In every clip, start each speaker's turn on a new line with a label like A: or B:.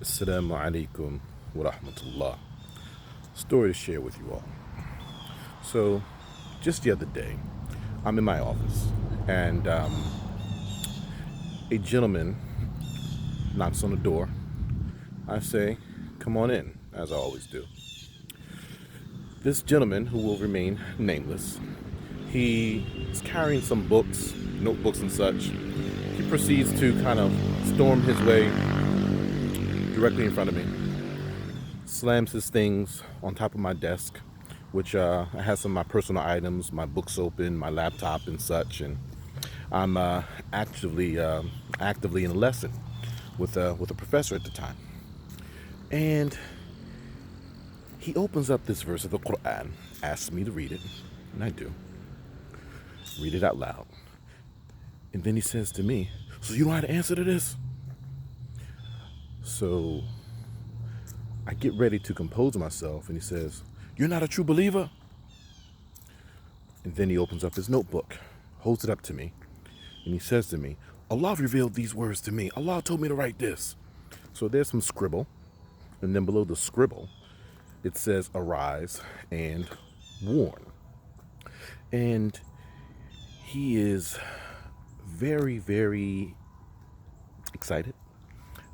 A: Assalamu alaikum wa rahmatullah. Story to share with you all. So, just the other day, I'm in my office and a gentleman knocks on the door. I say, "Come on in," as I always do. This gentleman, who will remain nameless, he is carrying some books, notebooks, and such. He proceeds to kind of storm his way directly in front of me, slams his things on top of my desk, which has some of my personal items, my books open, my laptop, and such. And I'm actively in a lesson with a professor at the time. And he opens up this verse of the Quran, asks me to read it, and I do. Read it out loud. And then he says to me, "So you know how to answer to this?" So I get ready to compose myself, and he says, "You're not a true believer?" And then he opens up his notebook, holds it up to me, and he says to me, "Allah revealed these words to me. Allah told me to write this." So there's some scribble, and then below the scribble, it says, "Arise and warn." And he is very, very excited,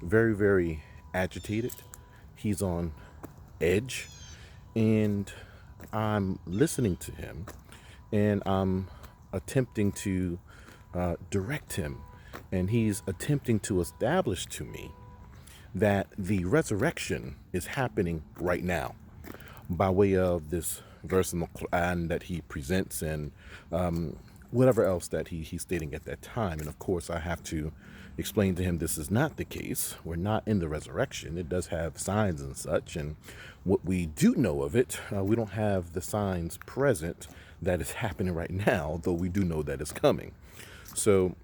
A: very, very agitated. He's on edge, and I'm listening to him, and I'm attempting to direct him, and he's attempting to establish to me that the resurrection is happening right now by way of this verse in the Quran that he presents, and whatever else that he's stating at that time. And of course, I have to explain to him this is not the case. We're not in the resurrection. It does have signs and such, and what we do know of it, we don't have the signs present that is happening right now, though we do know that it's coming. So,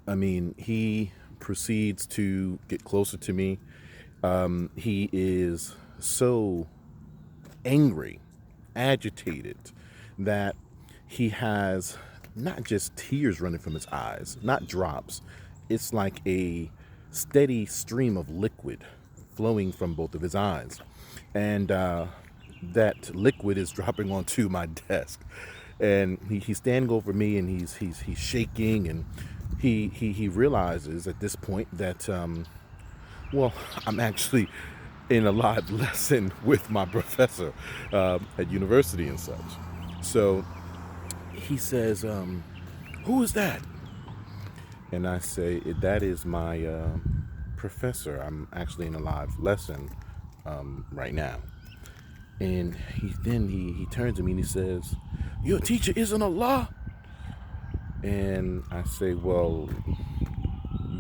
A: I mean, he proceeds to get closer to me. He is so angry, agitated, that he has not just tears running from his eyes, not drops. It's like a steady stream of liquid flowing from both of his eyes. And that liquid is dropping onto my desk. And he's standing over me, and he's shaking, and he realizes at this point that well, I'm actually in a live lesson with my professor at university and such. So he says, "Who is that?" And I say, "That is my professor. I'm actually in a live lesson right now." And he turns to me and he says, "Your teacher isn't Allah?" And I say, "Well,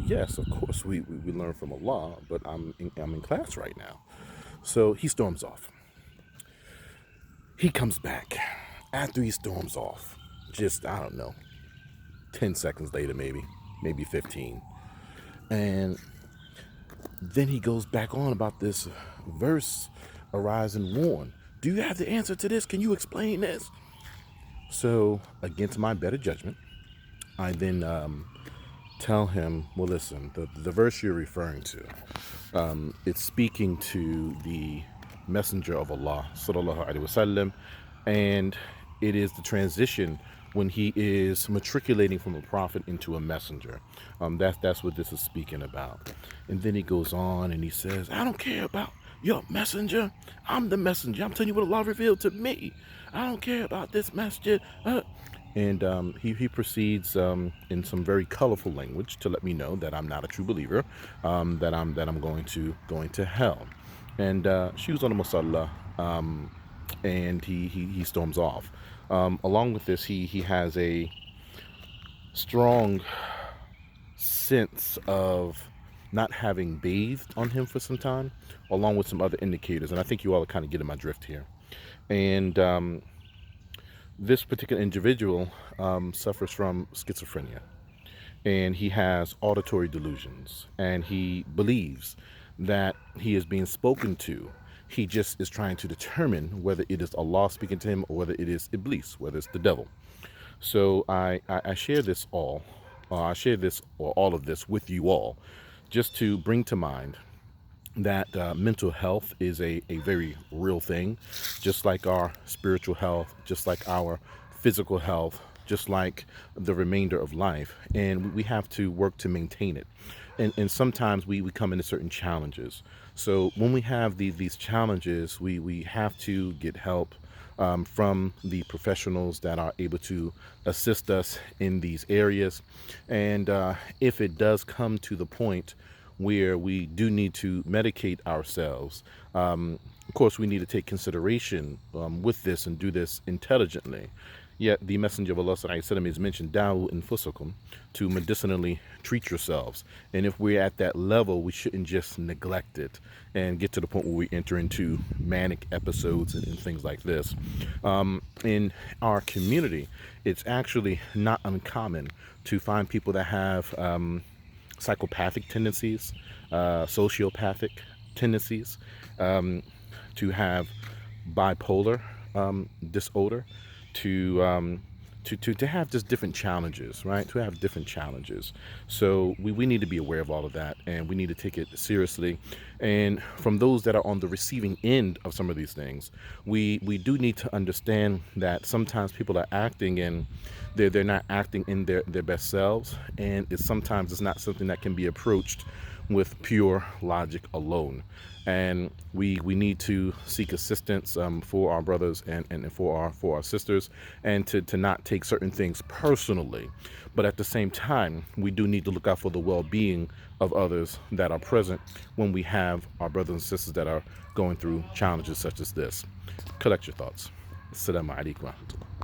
A: yes, of course we learn from Allah, but I'm in class right now." So he storms off. He comes back after he storms off. Just, I don't know, 10 seconds later, maybe 15. And then he goes back on about this verse, "Arise and warn." "Do you have the answer to this? Can you explain this?" So, against my better judgment, I then tell him, "Well, listen, the verse you're referring to, it's speaking to the Messenger of Allah, sallallahu alaihi wasallam, and it is the transition when he is matriculating from a prophet into a messenger. That's what this is speaking about." And then he goes on and he says, "I don't care about your messenger. I'm the messenger. I'm telling you what Allah revealed to me. I don't care about this messenger." And he proceeds in some very colorful language to let me know that I'm not a true believer, that I'm going to hell. And shoes on the musalla, and he storms off. Along with this, he has a strong sense of not having bathed on him for some time, along with some other indicators. And I think you all are kind of getting my drift here. And this particular individual suffers from schizophrenia, and he has auditory delusions, and he believes that he is being spoken to. He just is trying to determine whether it is Allah speaking to him or whether it is Iblis, whether it's the devil. So I share this all. I share this or all of this with you all, just to bring to mind that mental health is a very real thing, just like our spiritual health, just like our physical health, just like the remainder of life. And we have to work to maintain it. And sometimes we come into certain challenges. So when we have these challenges, we have to get help from the professionals that are able to assist us in these areas. And if it does come to the point where we do need to medicate ourselves, of course, we need to take consideration with this and do this intelligently. Yet the Messenger of Allah sallallahu has mentioned Da'u infusakum, to medicinally treat yourselves. And if we're at that level, we shouldn't just neglect it and get to the point where we enter into manic episodes and things like this. In our community, it's actually not uncommon to find people that have psychopathic tendencies, sociopathic tendencies, to have bipolar disorder, to to have just different challenges, right? To have different challenges. So we need to be aware of all of that, and we need to take it seriously. And from those that are on the receiving end of some of these things, we do need to understand that sometimes people are acting in they're not acting in their best selves, and sometimes it's not something that can be approached with pure logic alone. And we need to seek assistance for our brothers and for our sisters, and to not take certain things personally. But at the same time, we do need to look out for the well-being of others that are present when we have our brothers and sisters that are going through challenges such as this. Collect your thoughts. Assalamu alaikum wa rahmatullah.